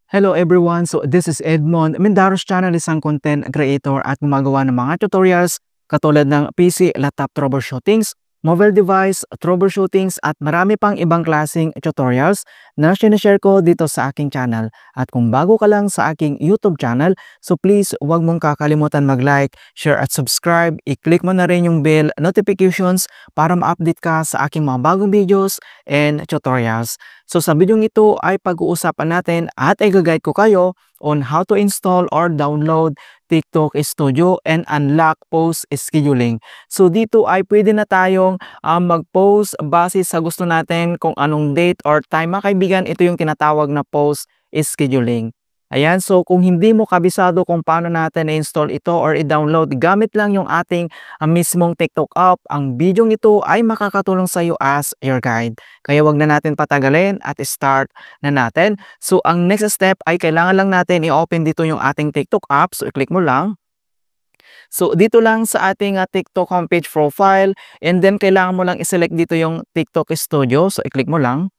Hello everyone! So this is Edmond. Mindaros Channel, isang content creator at gumagawa ng mga tutorials katulad ng PC, laptop troubleshootings, mobile device troubleshootings at marami pang ibang klaseng tutorials na sinashare ko dito sa aking channel. At kung bago ka lang sa aking YouTube channel, so please huwag mong kakalimutan mag-like, share at subscribe. I-click mo na rin yung bell notifications para ma-update ka sa aking mga bagong videos and tutorials. So sa video ito ay pag-uusapan natin at i-guide ko kayo on how to install or download TikTok Studio and unlock post scheduling. So dito ay pwede na tayong mag-post base sa gusto natin kung anong date or time. Mga kaibigan, ito yung tinatawag na post scheduling. Ayan, so kung hindi mo kabisado kung paano natin i-install ito or i-download, gamit lang yung ating mismong TikTok app. Ang video ito ay makakatulong sa iyo as your guide. Kaya wag na natin patagalin at start na natin. So ang next step ay kailangan lang natin i-open dito yung ating TikTok app. So i-click mo lang. So dito lang sa ating TikTok homepage profile, and then kailangan mo lang i-select dito yung TikTok Studio. So i-click mo lang.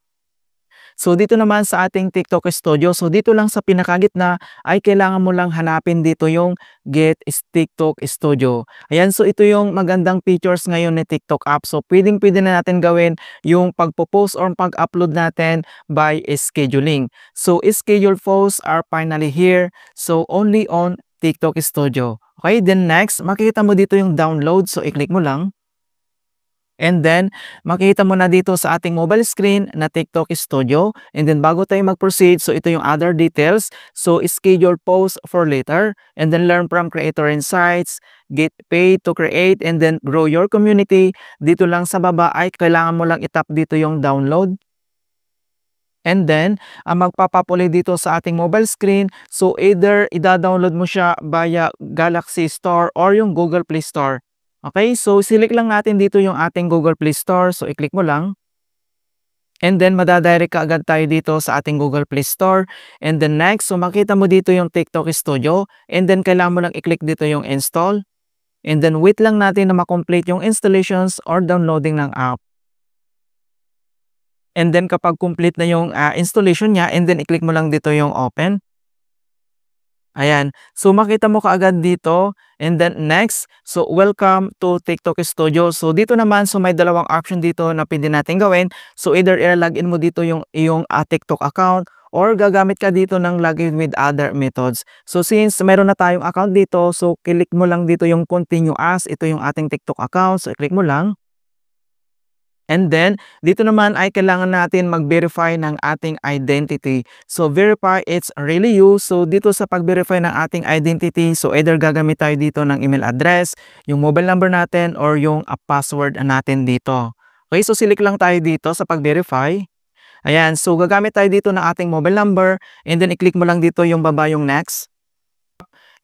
So dito naman sa ating TikTok Studio, so dito lang sa pinakagitna ay kailangan mo lang hanapin dito yung Get TikTok Studio. Ayan, so ito yung magandang features ngayon ni TikTok app. So pwede na natin gawin yung pagpo-post or pag-upload natin by scheduling. So scheduled posts are finally here. So only on TikTok Studio. Okay, then next, makikita mo dito yung download. So i-click mo lang. And then, makikita mo na dito sa ating mobile screen na TikTok Studio. And then, bago tayo mag-proceed, so ito yung other details. So, schedule post for later. And then, learn from creator insights, get paid to create, and then grow your community. Dito lang sa baba ay kailangan mo lang itap dito yung download. And then, ang magpapapuli dito sa ating mobile screen, so either ida-download mo siya via Galaxy Store or yung Google Play Store. Okay, so select lang natin dito yung ating Google Play Store. So i-click mo lang. And then madadirect ka agad tayo dito sa ating Google Play Store. And then next, so makita mo dito yung TikTok Studio. And then kailangan mo lang i-click dito yung install. And then wait lang natin na ma-complete yung installations or downloading ng app. And then kapag complete na yung installation niya, and then i-click mo lang dito yung open. Ayan. So, makita mo kaagad dito. And then next, so welcome to TikTok Studio. So, dito naman, so may dalawang option dito na pwede natin gawin. So, either i-login mo dito yung iyong TikTok account or gagamit ka dito ng login with other methods. So, since meron na tayong account dito, so click mo lang dito yung continue as. Ito yung ating TikTok account. So, click mo lang. And then, dito naman ay kailangan natin mag-verify ng ating identity. So, verify it's really you. So, dito sa pag-verify ng ating identity, so either gagamit tayo dito ng email address, yung mobile number natin, or yung password natin dito. Okay, so select lang tayo dito sa pag-verify. Ayan, so gagamit tayo dito ng ating mobile number, and then i-click mo lang dito yung baba yung next.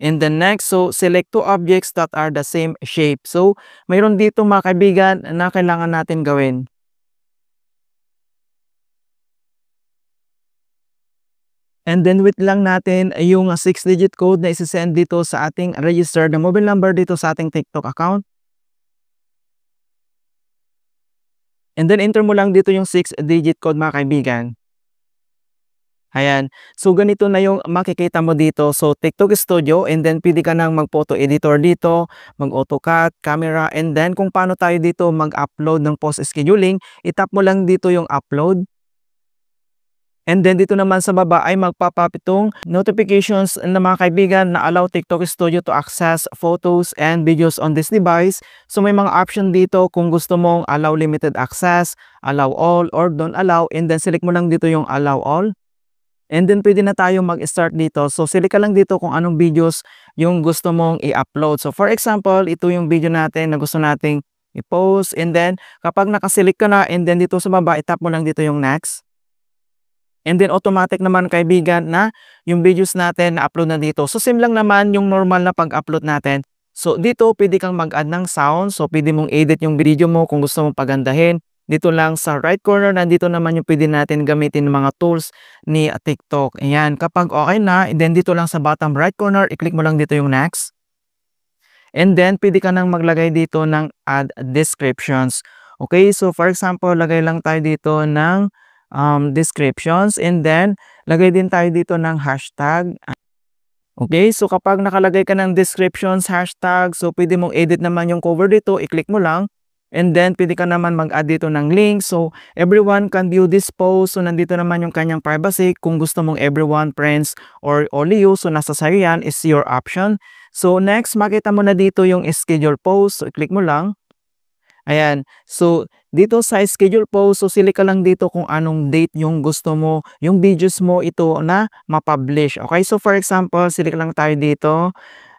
And then next, so select two objects that are the same shape. So, mayroon dito mga kaibigan na kailangan natin gawin. And then wait lang natin yung 6-digit code na isi-send dito sa ating registered na mobile number dito sa ating TikTok account. And then enter mo lang dito yung 6-digit code mga kaibigan. Ayan. So, ganito na yung makikita mo dito. So, TikTok Studio, and then pwede ka nang mag-photo editor dito, mag-AutoCAD, camera, and then kung paano tayo dito mag-upload ng post scheduling, itap mo lang dito yung upload. And then dito naman sa baba ay magpapapitong notifications na mga kaibigan na allow TikTok Studio to access photos and videos on this device. So, may mga option dito kung gusto mong allow limited access, allow all, or don't allow, and then select mo lang dito yung allow all. And then pwede na tayo mag-start dito. So, select ka lang dito kung anong videos yung gusto mong i-upload. So, for example, ito yung video natin na gusto nating i-post. And then, kapag nakaselect ka na, and then dito sa baba, itap mo lang dito yung next. And then, automatic naman kaibigan na yung videos natin na-upload na dito. So, same lang naman yung normal na pag-upload natin. So, dito pwede kang mag-add ng sound. So, pwede mong edit yung video mo kung gusto mong pagandahin. Dito lang sa right corner, nandito naman yung pwede natin gamitin ng mga tools ni TikTok. Ayan, kapag okay na, then dito lang sa bottom right corner, i-click mo lang dito yung next. And then, pwede ka nang maglagay dito ng add descriptions. Okay, so for example, lagay lang tayo dito ng descriptions, and then lagay din tayo dito ng hashtag. Okay, so kapag nakalagay ka ng descriptions, hashtag, so pwede mong edit naman yung cover dito, i-click mo lang. And then, pwede ka naman mag-add dito ng link. So, everyone can view this post. So, nandito naman yung kanyang privacy. Kung gusto mong everyone, friends, or only you, so nasa sa'yo yan, is your option. So, next, makita mo na dito yung schedule post. So, i-click mo lang. Ayan. So, dito sa schedule post, so select ka lang dito kung anong date yung gusto mo, yung videos mo ito na ma-publish. Okay? So, for example, select lang tayo dito.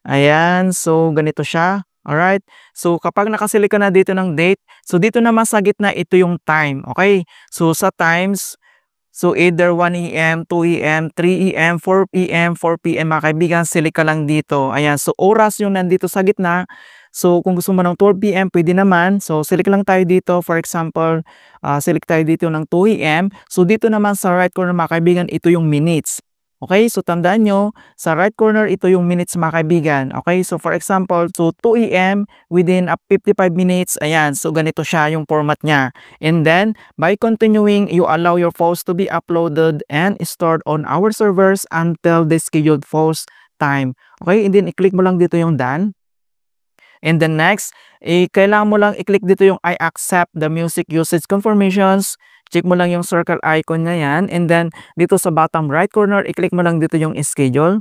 Ayan. So, ganito siya. Alright? So, kapag nakaselect ka na dito ng date, so dito naman sa gitna, ito yung time. Okay? So, sa times, so either 1 AM, 2 AM, 3 AM, 4 PM, 4 PM mga kaibigan, select ka lang dito. Ayan, so oras yung nandito sa gitna. So kung gusto mo ng 12 PM, pwede naman. So select lang tayo dito. For example, select tayo dito ng 2 AM. So dito naman sa right corner mga kaibigan, ito yung minutes. Okay, so tandaan nyo, sa right corner, ito yung minutes mga kaibigan. Okay, so for example, so 2 AM within 55 minutes, ayan, so ganito siya yung format niya. And then, by continuing, you allow your post to be uploaded and stored on our servers until the scheduled post time. Okay, and then i-click mo lang dito yung done. And then next, kailangan mo lang i-click dito yung I accept the music usage confirmations. Check mo lang yung circle icon na yan. And then, dito sa bottom right corner, i-click mo lang dito yung schedule.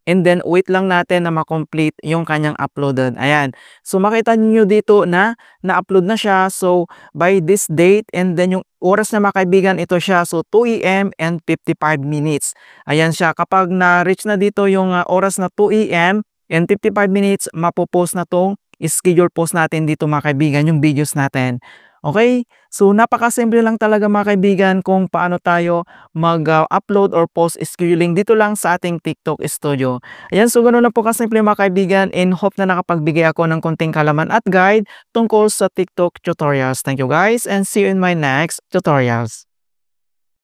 And then, wait lang natin na ma-complete yung kanyang uploaded. Ayan. So, makita niyo dito na na-upload na siya. So, by this date, and then yung oras na mga kaibigan, ito siya. So, 2 AM and 55 minutes. Ayan siya. Kapag na-reach na dito yung oras na 2 AM, and 55 minutes, mapopost na tong schedule post natin dito mga kaibigan, yung videos natin. Okay? So, napakasimple lang talaga mga kaibigan kung paano tayo mag-upload or post scheduling dito lang sa ating TikTok Studio. Ayan, so ganoon lang po kasimple mga kaibigan, and hope na nakapagbigay ako ng konting kalaman at guide tungkol sa TikTok tutorials. Thank you guys, and see you in my next tutorials.